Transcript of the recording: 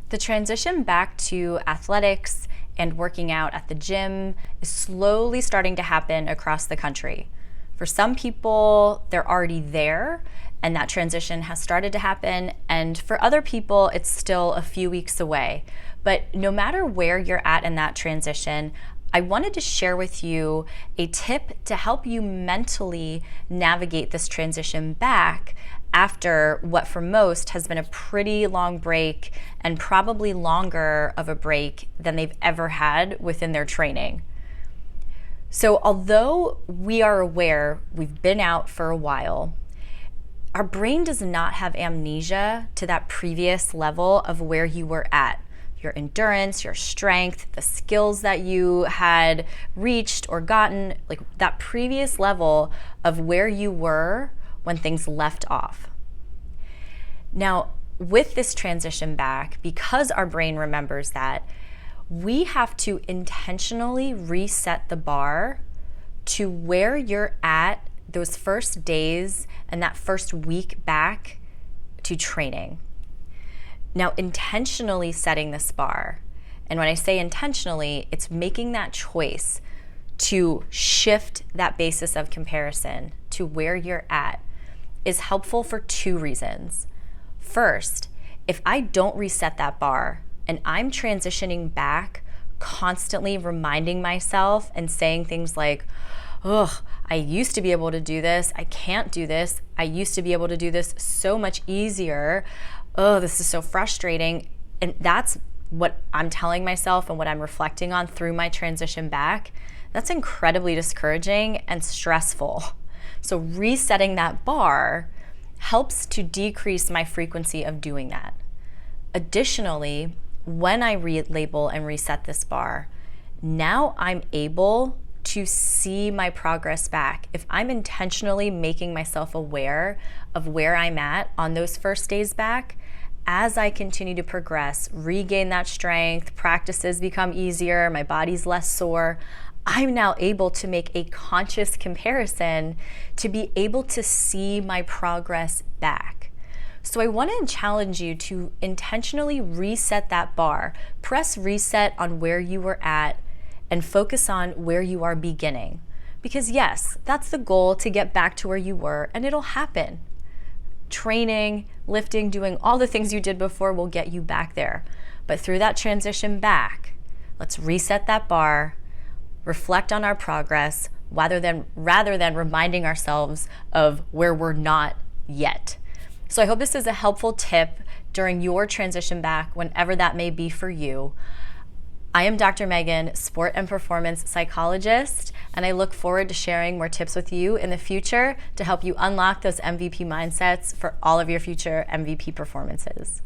The transition back to athletics and working out at the gym is slowly starting to happen across the country. For some people, they're already there and that transition has started to happen. And for other people, it's still a few weeks away. But no matter where you're at in that transition, I wanted to share with you a tip to help you mentally navigate this transition back after what for most has been a pretty long break and probably longer of a break than they've ever had within their training. So although we are aware we've been out for a while, our brain does not have amnesia to that previous level of where you were at. Your endurance, your strength, the skills that you had reached or gotten, like that previous level of where you were when things left off. Now, with this transition back, because our brain remembers that, we have to intentionally reset the bar to where you're at those first days and that first week back to training. Now, intentionally setting this bar, and when I say intentionally, it's making that choice to shift that basis of comparison to where you're at, is helpful for two reasons. First, if I don't reset that bar and I'm transitioning back, constantly reminding myself and saying things like, ugh, I used to be able to do this, I can't do this, I used to be able to do this so much easier, oh, this is so frustrating. And that's what I'm telling myself and what I'm reflecting on through my transition back. That's incredibly discouraging and stressful. So resetting that bar helps to decrease my frequency of doing that. Additionally, when I relabel and reset this bar, now I'm able to see my progress back. If I'm intentionally making myself aware of where I'm at on those first days back, as I continue to progress, regain that strength, practices become easier, my body's less sore, I'm now able to make a conscious comparison to be able to see my progress back. So I want to challenge you to intentionally reset that bar. Press reset on where you were at and focus on where you are beginning. Because yes, that's the goal, to get back to where you were, and it'll happen. Training, lifting, doing all the things you did before will get you back there. But through that transition back, let's reset that bar, reflect on our progress rather than reminding ourselves of where we're not yet. So I hope this is a helpful tip during your transition back, whenever that may be for you. I am Dr. Megan, sport and performance psychologist, and I look forward to sharing more tips with you in the future to help you unlock those MVP mindsets for all of your future MVP performances.